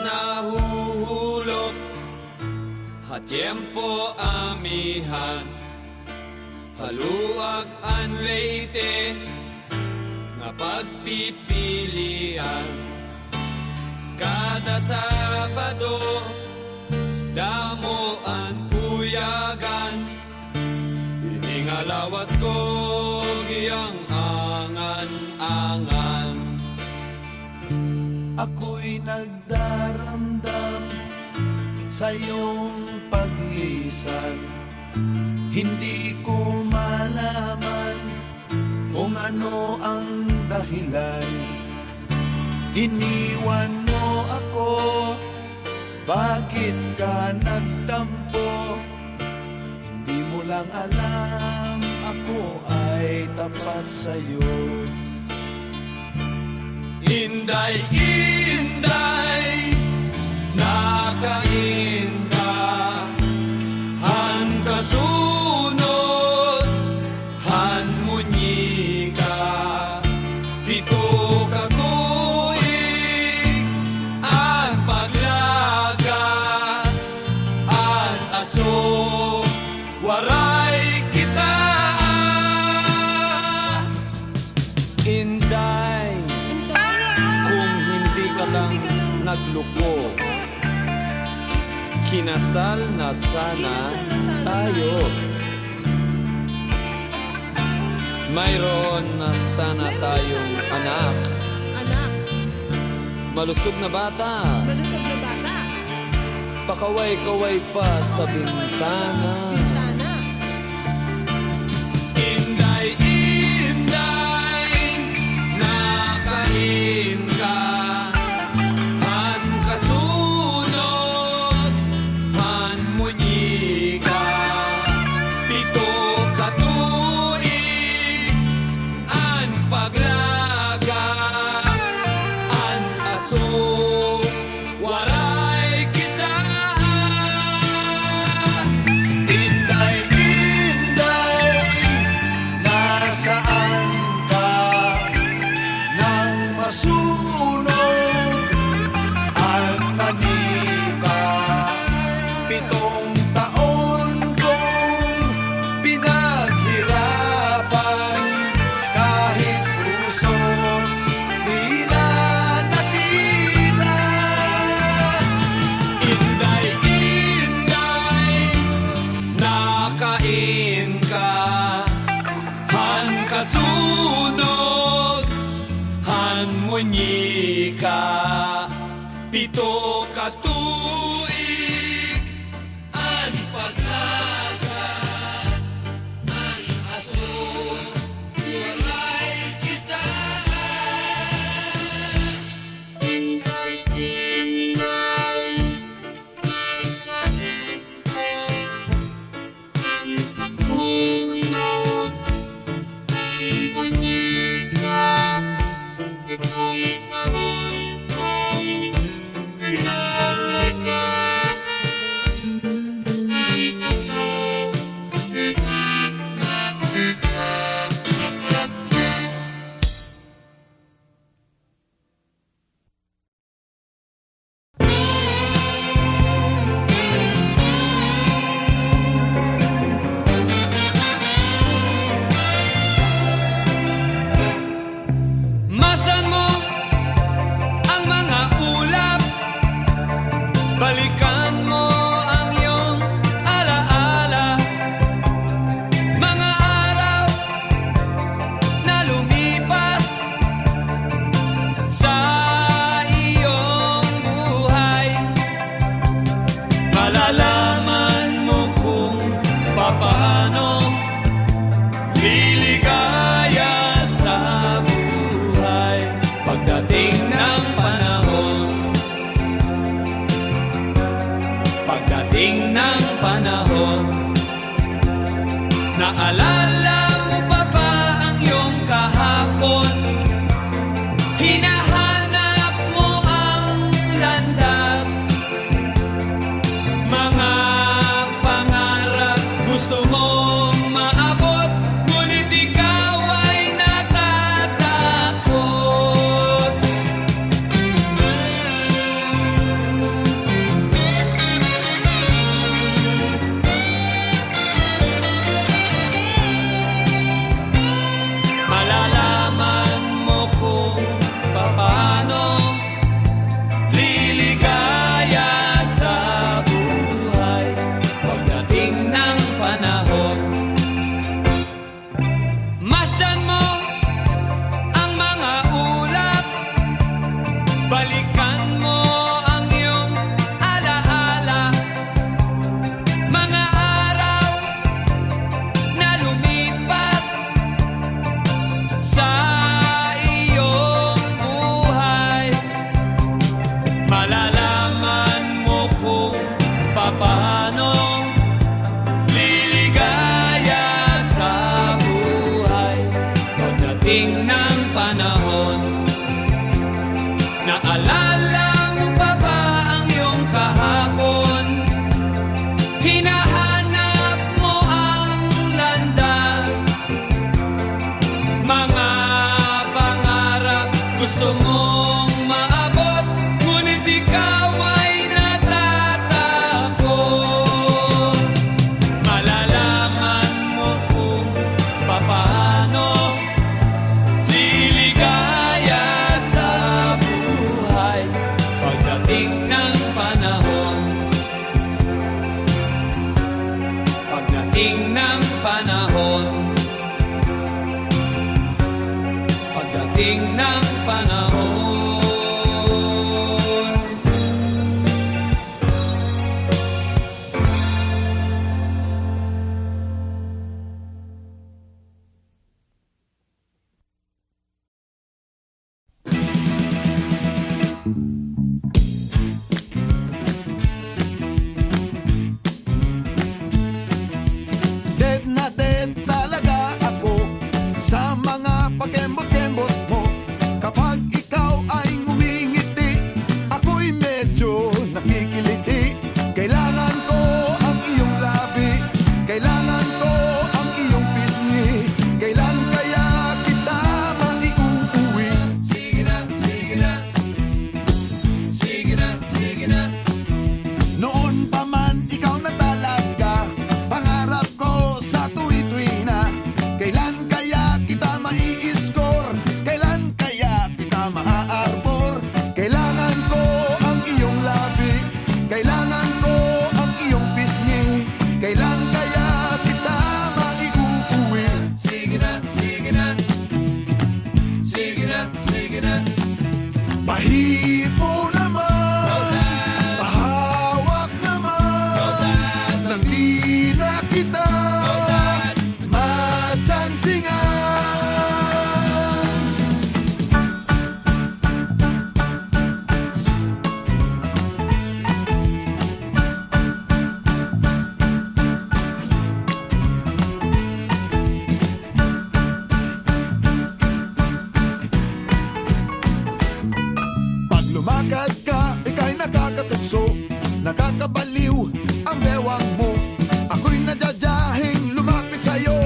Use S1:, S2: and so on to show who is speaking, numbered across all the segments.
S1: nahuhulog, tiempo amihan, haluag an leite, nga pagpipilian. Kada Sabado, damo ang uyagan, iningalawas ko giyang angan-angan.
S2: Ako'y nagdaramdam sa iyong paglisan, hindi ko malaman kung ano ang dahilan. Iniwan mo ako, bakit ka nagtampo? Hindi mo lang alam, ako ay tapat sa'yo.
S1: Inday, inday, nakain ka, han kasunod, han munyi ka, pito ka tuig, ang paglaga, ang aso, waray kita. Inday, kung hindi ka lang nagluko, kinasal na sana tayo. Mayroon na sana tayong anak. Malusog na bata. Pakaway-kaway pa sa bintana. Inday, inday, nakain ka, han kasunod, han munyi ka, pito ka tuig, an paglaga, an aso, waray kita.
S2: Inday, inday, nasaan ka? Nang masunod ang manika, 7 taon kong pinaghirapan, kahit puso di na nakita.
S1: Inday, inday, nakain ka, han kasunod, han munyi ka, pito ka tuig, an paglaga, an aso, waray kita. Masdan mo ang mga ulap, balikan mo ang iyong alaala, mga araw na lumipas sa iyong buhay. Malalaman mo kung papaano liligaya sa buhay pagdating ng panahon. Pagdating ng panahon, naalala mo pa ba ang iyong kahapon? Hinahanap mo ang landas, mga pangarap gusto mong maabot, ngunit ikaw ay natatakot. Pagdating ng panahon, pagdating ng panahon, pagdating ng panahon.
S2: Dead na dead talaga ako sa mga pakembot-kembot mo. Kapag ikaw ay ngumingiti, ako'y medyo nakikiliti. Kailangan ko ang iyong labi, kailangan ko ang iyong pisngi. Kailan kaya kita maiuuwi?
S1: Sige na, sige na, sige na, sige na.
S2: Noon pa man ikaw na talaga, pangarap ko sa tuwi-tuwi na. Kailan kaya kita mai-score? Kailan kaya kita maa-arbor? Kailangan ko ang iyong labi, kailangan ko ang iyong pisngi. Kailan kaya kita maiuuwi?
S1: Sige na, sige na, sige na, sige na.
S2: Pahipo naman,
S1: Rodan,
S2: pahawak naman,
S1: Rodan,
S2: nang di na kita
S1: Rodan.
S2: matsansingan. Pag lumakad ka, ika'y nakakatukso, nakakabaliw ang bewang mo. Ako'y nadyadyahin lumapit sa'yo,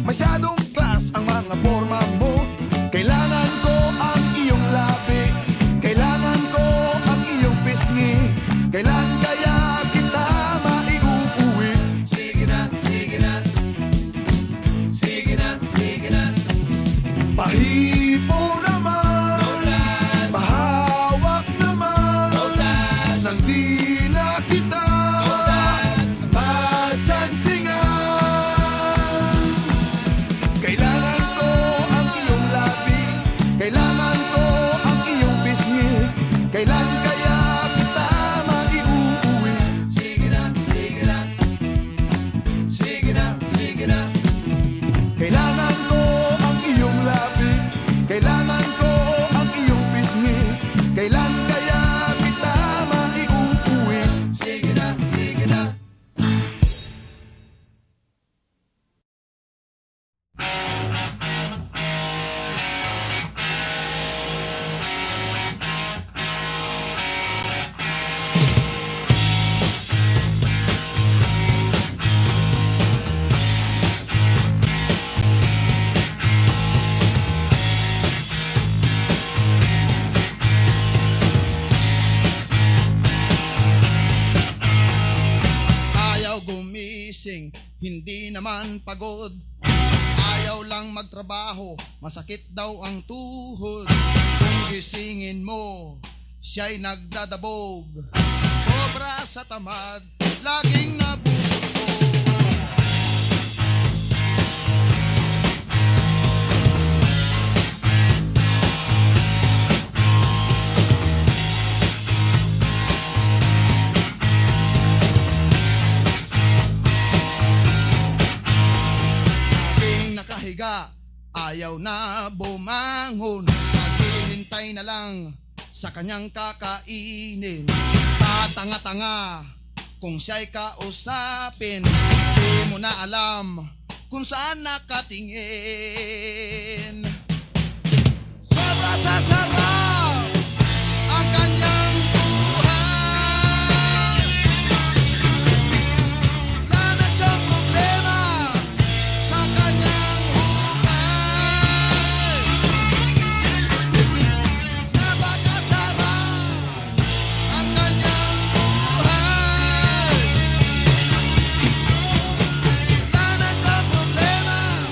S2: masyadong class ang mga forma mo. Kailangan ko ang iyong labi, kailangan ko ang iyong pisngi. Kailan kaya kita maiuuwi?
S1: Sige na, sige na, sige na, sige na.
S2: Pahipo naman,
S1: Rodan,
S2: pahawak naman,
S1: Rodan,
S2: nang di na kita
S1: Rodan.
S2: matsansingan. Kailangan ko ang iyong labi, kailangan ko ang iyong pisngi. Kailan kaya kita maiuuwi?
S1: Sige na, sige na, sige na, sige na.
S2: Kailangan ko ang iyong labi, kailangan ko ang iyong pisngi. Kailan kaya kita maiuuwi?
S1: Sige na, sige na.
S3: Ayaw gumising, hindi naman pagod. Ayaw lang magtrabaho, masakit daw ang tuhod. Kung gisingin mo, siya'y nagdadabog. Sobra sa tamad, laging nabubulog. Laging nakahiga, ayaw na bumangon. Naghihintay na lang sa kanyang kakainin. Tatanga-tanga kung siya'y kausapin. Di mo na alam kung saan nakatingin. Sobra sa sarap ang kanyang buhay. Wala na siyang problema sa kanyang hukay. Napakasarap ang kanyang buhay. Wala na siyang problema.
S2: 「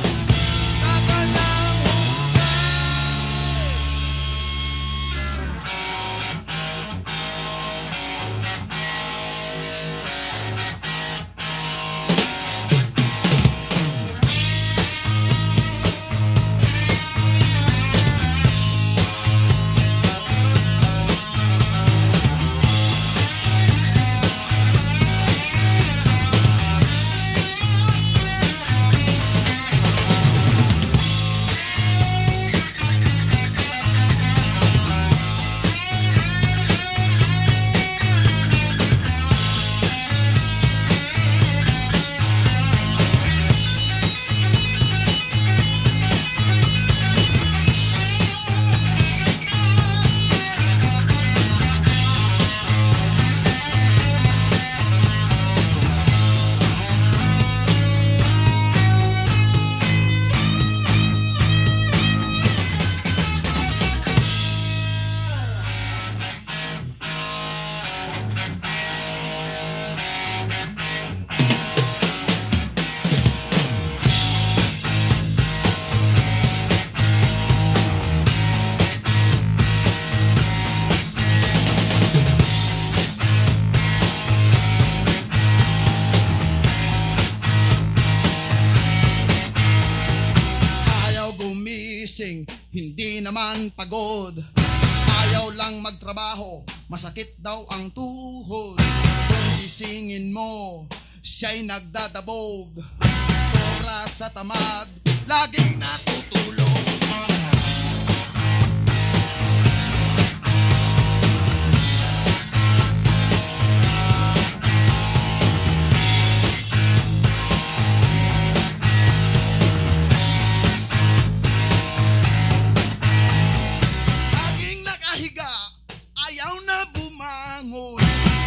S3: naman pagod. Ayaw lang magtrabaho, masakit daw ang tuhod. Kung gisingin mo, siya'y nagdadabog. Sobra sa tamad, laging natutulog. Laging nakahiga, ayaw na bumangon.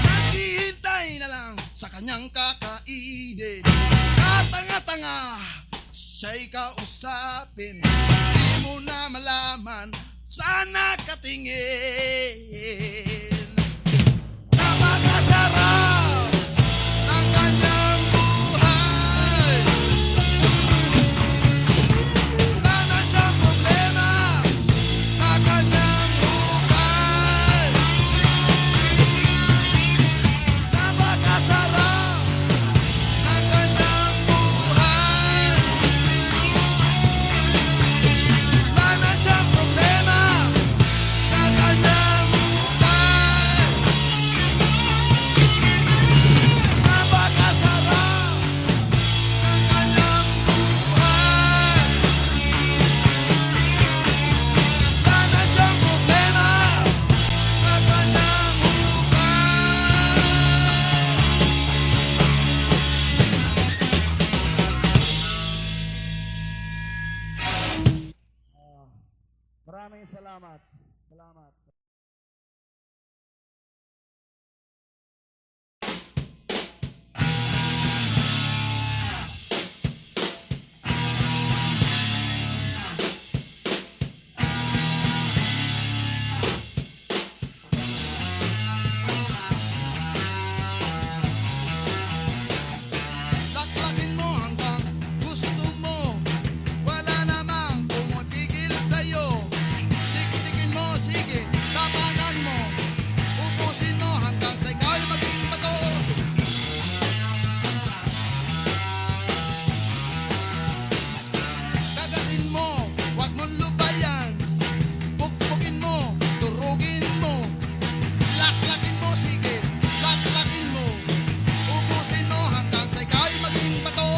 S3: Naghihintay na lang sa kanyang kakainin. Katanga-tanga, siya'y kausapin. Di mo na malaman, sana katingin. Napakasarap ng kanyang buhay. Wala na siyang problema sa kanyang buhay. Napakasarap ng kanyang buhay. Wala na siyang problema sa kanyang buhay. Napakasarap ng kanyang buhay. Wala na siyang problema sa kanyang
S4: Maraming salamat. Salamat.
S3: Laklakin mo hanggang gusto mo. Wala namang pumipigil sa'yo. Tiktikin mo, sige, tapakan mo. Ubusin mo hanggang sa ikaw'y maging bato. Kagatin mo, wag mong lubayan. Pukpukin mo, durugin mo. Laklakin mo, sige, laklakin mo. Ubusin mo hanggang sa ikaw'y maging bato.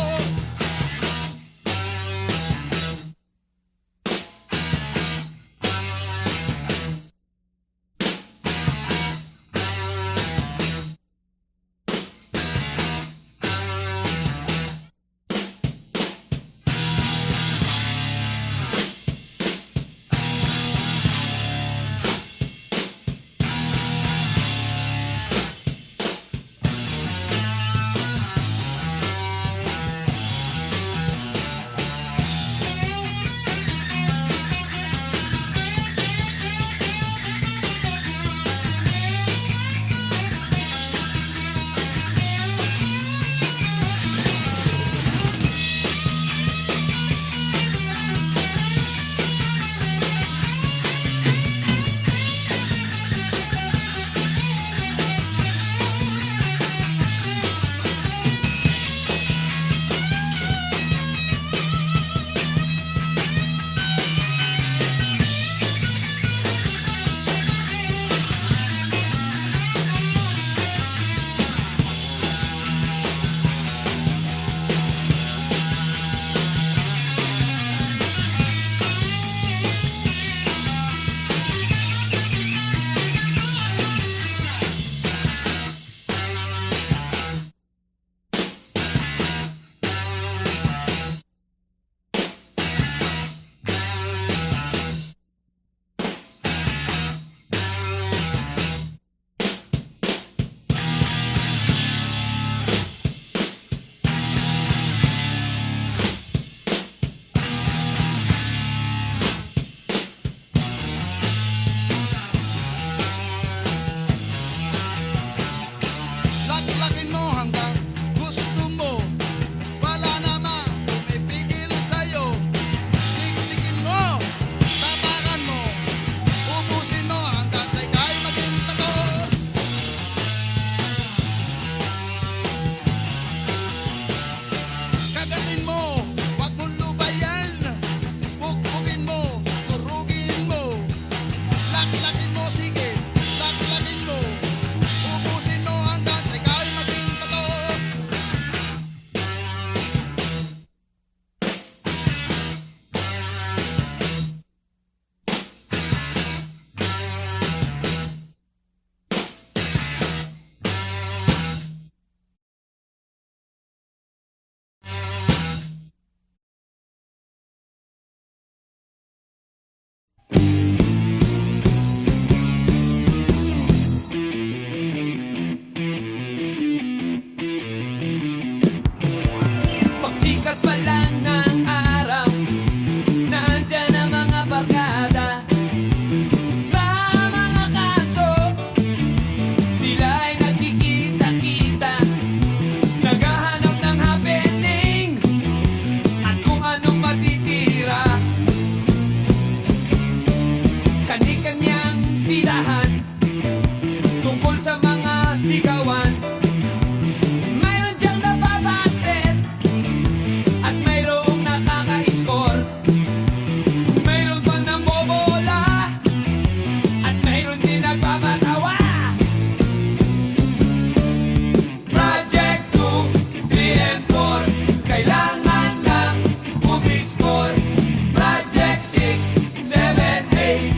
S3: Laklakin mo hanggang gusto mo. Wala namang pumipigil sa'yo. Tiktikin mo, tapakan mo. Ubusin mo hanggang sa ikaw'y maging bato. Kagatin mo, wag mong lubayan. Pukpukin mo, durugin mo.
S1: ligawan. Mayroon diyang nababatid at mayroong nakaka-score. Mayroon pa nambobola at mayroon din nagpapatawa. Project 2, 3 and 4, kailangan lang umiscore. Project 6, 7, 8.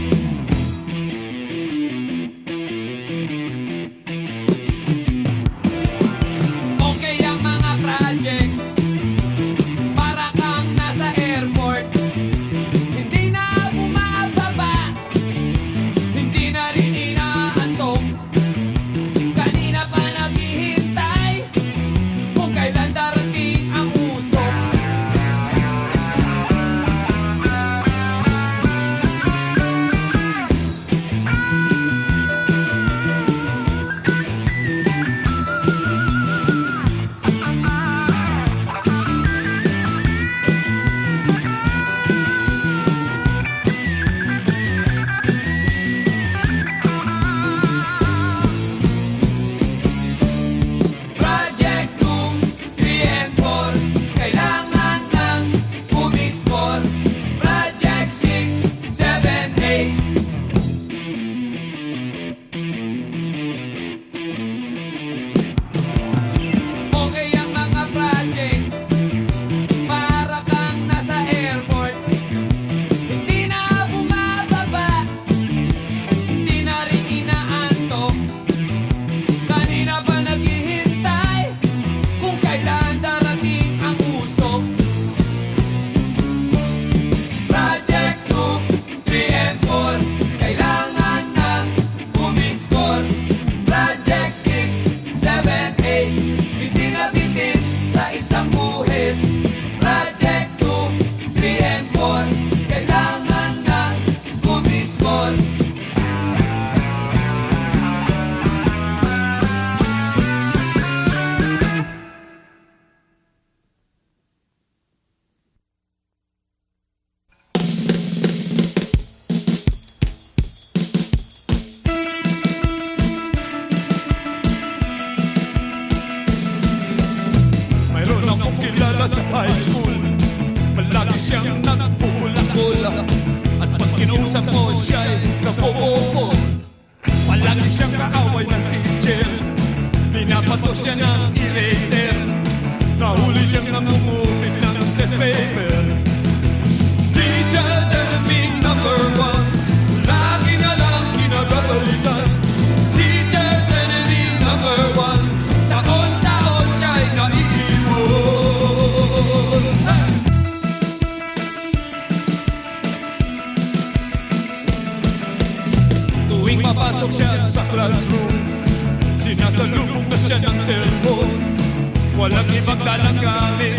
S1: Okay ang mga project, para kang nasa airport. Hindi na bumababa, hindi na rin inaantok. Kanina pa naghihintay kung kailan darating ang usok. Project 2, 3 and 4, kailangan lang umiscore. Project 6, 7, 8. Okay ang mga project, para kang nasa airport. Hindi na bumababa, hindi na rin inaantok. Kanina pa naghihintay kung kailan darating ang usok. Project 2, 3 and 4, kailangan lang umiscore. Project 6, 7, 8, bitin na bitin sa isang buhit. Project 2, 3 and 4, kailangan lang umiscore.
S5: Mayroon akong kilala sa high school, palagi siyang nagpupula-pula. At pag kinausap mo siya'y kapopo. Palagi siyang kaaway ng teacher, pinapato siya ng eraser. Nahuli siyang namumupit ng test paper. Teacher's enemy number 1, lagi na lang kinagagalitan. Teacher's enemy number 1, taon-taon siya'y naiiwan. Hey! Tuwing papasok siya sa classroom, sinasalubong na siya ng cellphone. Walang ibang dalang gamit